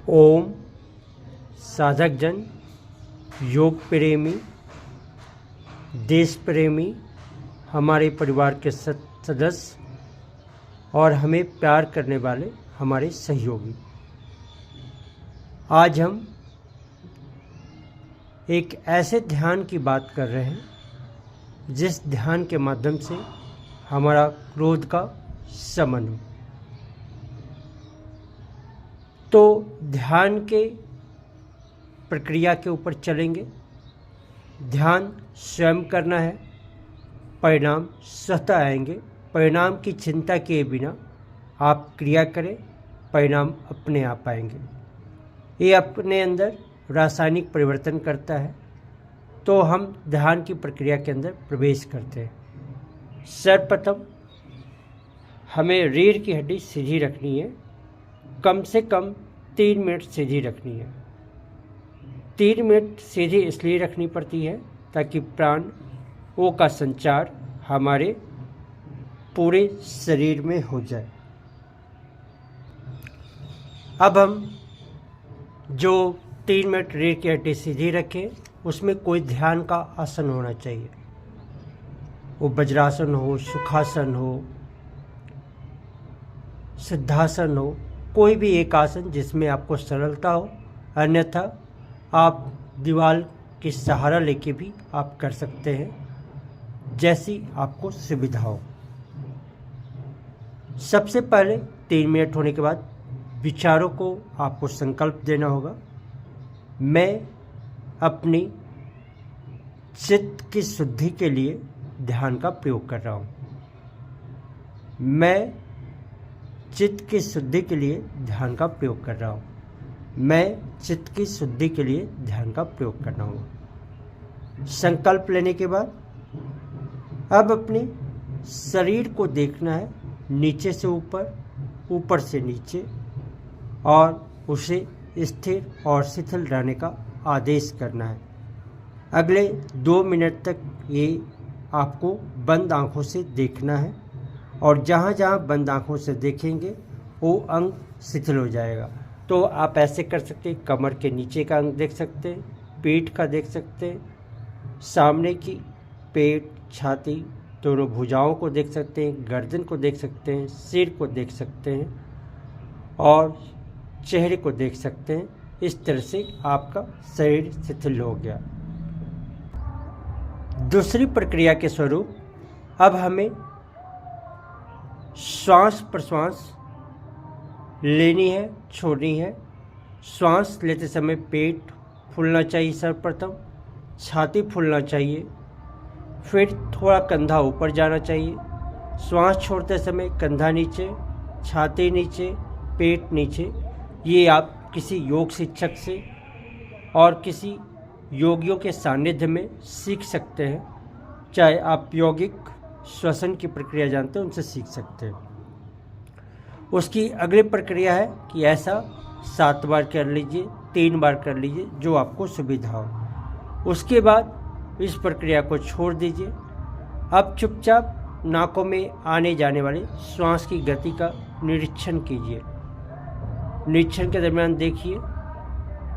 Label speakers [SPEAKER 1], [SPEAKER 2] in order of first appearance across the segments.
[SPEAKER 1] ओम साधक जन, योग प्रेमी, देश प्रेमी, हमारे परिवार के सदस्य और हमें प्यार करने वाले हमारे सहयोगी, आज हम एक ऐसे ध्यान की बात कर रहे हैं जिस ध्यान के माध्यम से हमारा क्रोध का शमन हो। तो ध्यान के प्रक्रिया के ऊपर चलेंगे। ध्यान स्वयं करना है, परिणाम स्वतः आएंगे। परिणाम की चिंता किए बिना आप क्रिया करें, परिणाम अपने आप आएंगे। ये अपने अंदर रासायनिक परिवर्तन करता है। तो हम ध्यान की प्रक्रिया के अंदर प्रवेश करते हैं। सर्वप्रथम हमें रीढ़ की हड्डी सीधी रखनी है, कम से कम 3 मिनट सीधी रखनी है। 3 मिनट सीधी इसलिए रखनी पड़ती है ताकि प्राण ओ का संचार हमारे पूरे शरीर में हो जाए। अब हम जो 3 मिनट रीढ़ की हड्डी सीधी रखें, उसमें कोई ध्यान का आसन होना चाहिए। वो वज्रासन हो, सुखासन हो, सिद्धासन हो, कोई भी एक आसन जिसमें आपको सरलता हो। अन्यथा आप दीवार की सहारा लेके भी आप कर सकते हैं, जैसी आपको सुविधा हो। सबसे पहले 3 मिनट होने के बाद विचारों को आपको संकल्प देना होगा। मैं अपनी चित्त की शुद्धि के लिए ध्यान का प्रयोग कर रहा हूँ। मैं चित्त की शुद्धि के लिए ध्यान का प्रयोग कर रहा हूँ। मैं चित्त की शुद्धि के लिए ध्यान का प्रयोग कर रहा हूँ। संकल्प लेने के बाद अब अपने शरीर को देखना है, नीचे से ऊपर, ऊपर से नीचे, और उसे स्थिर और शिथिल रहने का आदेश करना है। अगले 2 मिनट तक ये आपको बंद आंखों से देखना है, और जहाँ जहाँ बंद आँखों से देखेंगे वो अंग शिथिल हो जाएगा। तो आप ऐसे कर सकते हैं, कमर के नीचे का अंग देख सकते हैं, पीठ का देख सकते हैं, सामने की पेट, छाती, दोनों भुजाओं को देख सकते हैं, गर्दन को देख सकते हैं, सिर को देख सकते हैं और चेहरे को देख सकते हैं। इस तरह से आपका शरीर शिथिल हो गया। दूसरी प्रक्रिया के स्वरूप अब हमें श्वास प्रश्वास लेनी है, छोड़नी है। श्वास लेते समय पेट फूलना चाहिए, सर्वप्रथम छाती फूलना चाहिए, फिर थोड़ा कंधा ऊपर जाना चाहिए। श्वास छोड़ते समय कंधा नीचे, छाती नीचे, पेट नीचे। ये आप किसी योग शिक्षक से और किसी योगियों के सानिध्य में सीख सकते हैं। चाहे आप यौगिक श्वसन की प्रक्रिया जानते हैं, उनसे सीख सकते हैं। उसकी अगली प्रक्रिया है कि ऐसा 7 बार कर लीजिए, 3 बार कर लीजिए, जो आपको सुविधा हो। उसके बाद इस प्रक्रिया को छोड़ दीजिए। अब चुपचाप नाकों में आने जाने वाले श्वास की गति का निरीक्षण कीजिए। निरीक्षण के दरमियान देखिए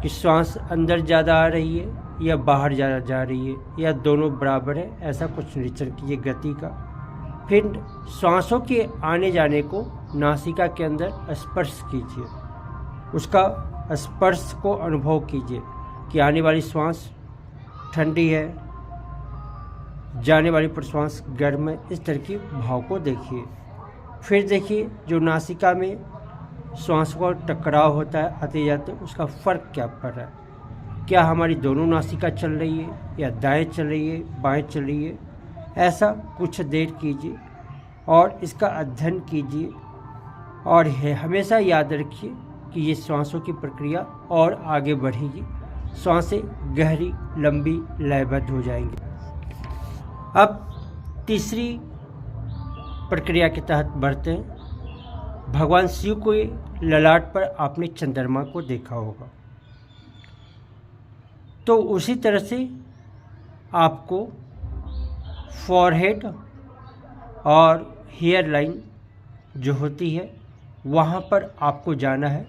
[SPEAKER 1] कि श्वास अंदर ज़्यादा आ रही है या बाहर ज़्यादा जा रही है या दोनों बराबर है। ऐसा कुछ निरीक्षण कीजिए गति का। फिर श्वासों के आने जाने को नासिका के अंदर स्पर्श कीजिए। उसका स्पर्श को अनुभव कीजिए कि आने वाली श्वास ठंडी है, जाने वाली प्रश्वास गर्म है। इस तरह के भाव को देखिए। फिर देखिए जो नासिका में श्वास का टकराव होता है आते जाते, उसका फ़र्क क्या पड़ रहा है। क्या हमारी दोनों नासिका चल रही है या दाएं चल रही है, बाएं चल रही है। ऐसा कुछ देर कीजिए और इसका अध्ययन कीजिए। और हमेशा याद रखिए कि ये श्वासों की प्रक्रिया और आगे बढ़ेगी। श्वासें गहरी, लंबी, लयबद्ध हो जाएंगी। अब तीसरी प्रक्रिया के तहत बढ़ते हैं। भगवान शिव को ललाट पर आपने चंद्रमा को देखा होगा, तो उसी तरह से आपको फॉरहेड और हेयर लाइन जो होती है, वहाँ पर आपको जाना है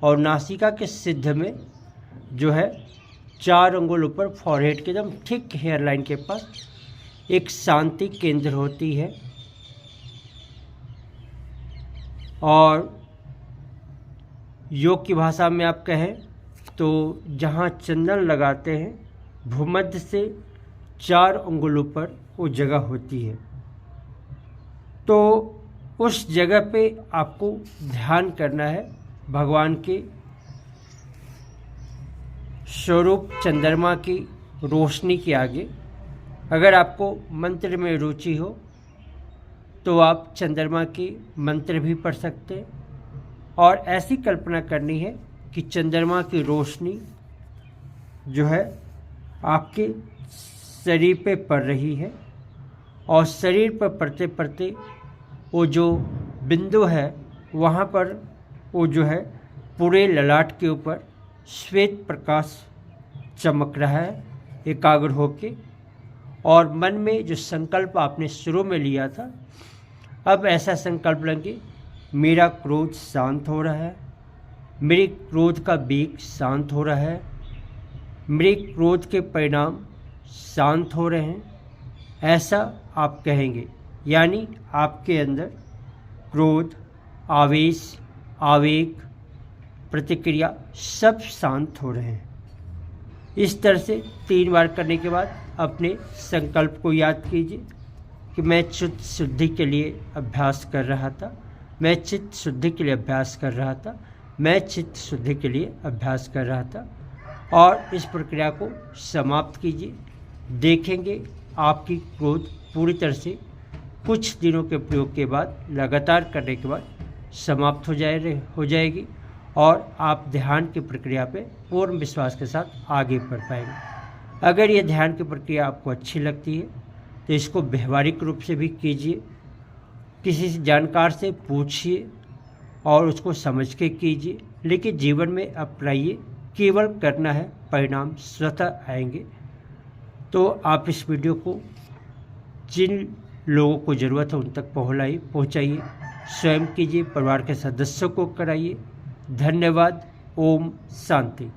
[SPEAKER 1] और नासिका के सिद्ध में जो है 4 अंगुल ऊपर फॉरहेड के एकदम ठीक हेयर लाइन के पास एक शांति केंद्र होती है। और योग की भाषा में आप कहें तो जहाँ चंदन लगाते हैं भूमध्य से 4 अंगुल ऊपर वो जगह होती है। तो उस जगह पे आपको ध्यान करना है भगवान के स्वरूप चंद्रमा की रोशनी के आगे। अगर आपको मंत्र में रुचि हो तो आप चंद्रमा के मंत्र भी पढ़ सकते हैं और ऐसी कल्पना करनी है कि चंद्रमा की रोशनी जो है आपके शरीर पे पड़ रही है और शरीर पर पड़ते पड़ते वो जो बिंदु है वहाँ पर वो जो है पूरे ललाट के ऊपर श्वेत प्रकाश चमक रहा है एकाग्र होके। और मन में जो संकल्प आपने शुरू में लिया था, अब ऐसा संकल्प लेंगे मेरा क्रोध शांत हो रहा है, मेरे क्रोध का वेग शांत हो रहा है, मेरे क्रोध के परिणाम शांत हो रहे हैं, ऐसा आप कहेंगे। यानी आपके अंदर क्रोध, आवेश, आवेग, प्रतिक्रिया सब शांत हो रहे हैं। इस तरह से 3 बार करने के बाद अपने संकल्प को याद कीजिए कि मैं चित्त शुद्धि के लिए अभ्यास कर रहा था, मैं चित्त शुद्धि के लिए अभ्यास कर रहा था, मैं चित्त शुद्धि के लिए अभ्यास कर रहा था। और इस प्रक्रिया को समाप्त कीजिए। देखेंगे आपकी क्रोध पूरी तरह से कुछ दिनों के प्रयोग के बाद, लगातार करने के बाद समाप्त हो जाएगी और आप ध्यान की प्रक्रिया पे पूर्ण विश्वास के साथ आगे बढ़ पाएंगे। अगर ये ध्यान की प्रक्रिया आपको अच्छी लगती है तो इसको व्यवहारिक रूप से भी कीजिए, किसी से जानकार से पूछिए और उसको समझ के कीजिए, लेकिन जीवन में अपनाइए। केवल करना है, परिणाम स्वतः आएंगे। तो आप इस वीडियो को जिन लोगों को ज़रूरत है उन तक पहुँचाइए, स्वयं कीजिए, परिवार के सदस्यों को कराइए। धन्यवाद। ओम शांति।